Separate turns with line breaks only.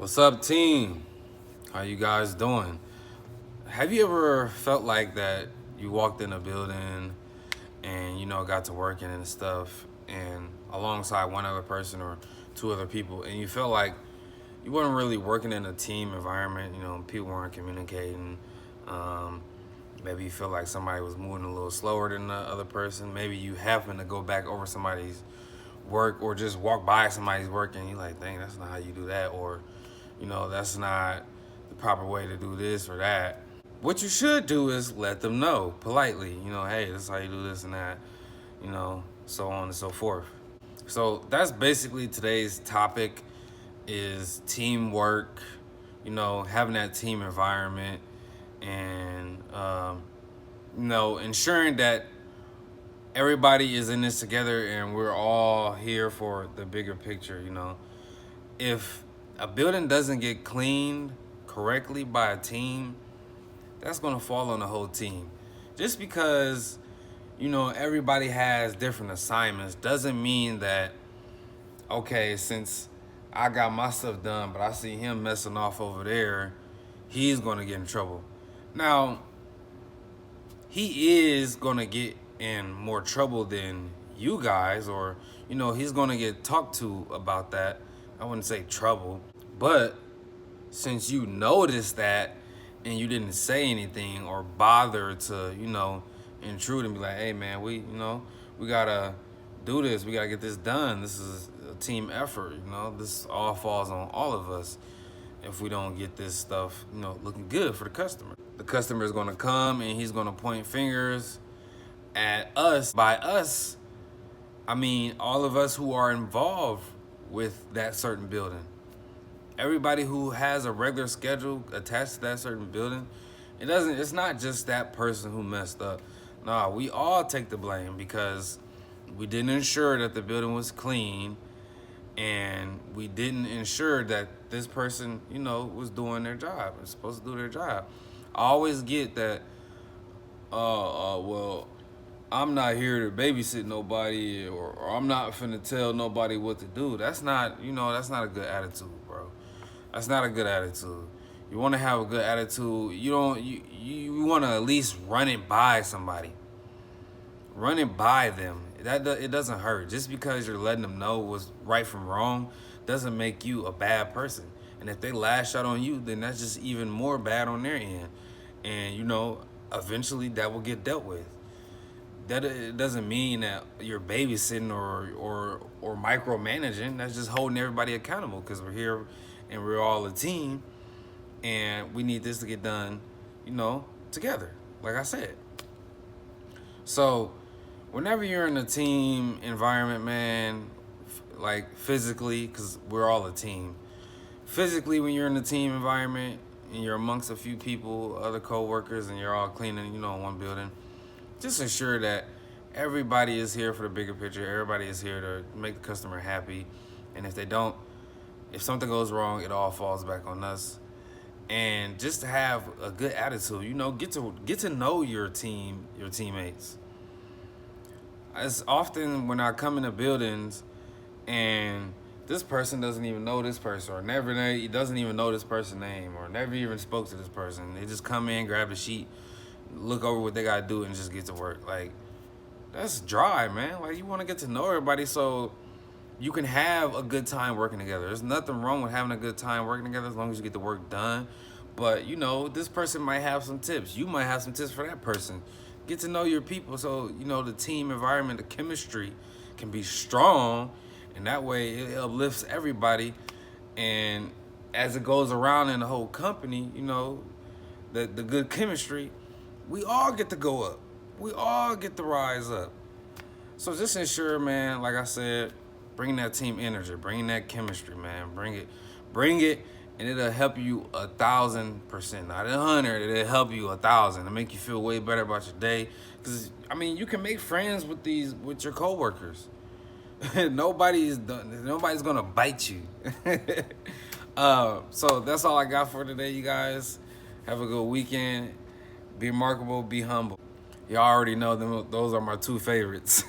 What's up, team? How you guys doing? Have you ever felt like that you walked in a building and got to working and stuff and alongside one other person or two other people and you felt like you weren't really working in a team environment, people weren't communicating. Um, Maybe you feel like somebody was moving a little slower than the other person. Maybe you happen to go back over somebody's work or just walk by somebody's work and you're like, dang, that's not how you do that. Or, that's not the proper way to do this or that. What you should do is let them know politely, hey, this is how you do this and that, so on and so forth. So that's basically today's topic is teamwork, having that team environment and, ensuring that everybody is in this together and we're all here for the bigger picture. If a building doesn't get cleaned correctly by a team, that's going to fall on the whole team. Just because, everybody has different assignments doesn't mean that, okay, since I got my stuff done, but I see him messing off over there, he's going to get in trouble. Now, he is going to get in more trouble than you guys, or, he's going to get talked to about that. I wouldn't say trouble, but since you noticed that and you didn't say anything or bother to, intrude and be like, hey man, we gotta do this. We gotta get this done. This is a team effort. This all falls on all of us if we don't get this stuff, looking good for the customer. The customer is gonna come and he's gonna point fingers at us. By us, I mean all of us who are involved with that certain building. Everybody who has a regular schedule attached to that certain building, it's not just that person who messed up. Nah, we all take the blame because we didn't ensure that the building was clean and we didn't ensure that this person, was doing their job. Was supposed to do their job. I always get that, well, I'm not here to babysit nobody or I'm not finna tell nobody what to do. That's not a good attitude, bro. That's not a good attitude. You want to have a good attitude. You want to at least run it by somebody. Run it by them. It doesn't hurt. Just because you're letting them know what's right from wrong doesn't make you a bad person. And if they lash out on you, then that's just even more bad on their end. And eventually that will get dealt with. That it doesn't mean that you're babysitting or micromanaging. That's just holding everybody accountable because we're here and we're all a team and we need this to get done, together, like I said. So whenever you're in a team environment, man, like physically, because we're all a team, physically when you're in a team environment and you're amongst a few people, other co-workers, and you're all cleaning, in one building, just ensure that everybody is here for the bigger picture. Everybody is here to make the customer happy. And if something goes wrong, it all falls back on us. And just to have a good attitude, get to know your teammates. It's often when I come into buildings and this person doesn't even know this person or doesn't even know this person's name or never even spoke to this person. They just come in, grab a sheet, look over what they gotta do and just get to work. Like, that's dry, man. Like, you want to get to know everybody so you can have a good time working together. There's nothing wrong with having a good time working together as long as you get the work done. But, this person might have some tips. You might have some tips for that person. Get to know your people so, the team environment, the chemistry can be strong. And that way it uplifts everybody. And as it goes around in the whole company, the good chemistry, we all get to go up. We all get to rise up. So just ensure, man, like I said, bring that team energy, bring that chemistry, man. Bring it, and it'll help you 1,000%. Not 100, it'll help you 1,000. It'll make you feel way better about your day. Because you can make friends with your coworkers. Nobody's gonna bite you. So that's all I got for today, you guys. Have a good weekend. Be remarkable, be humble. Y'all already know them; those are my two favorites.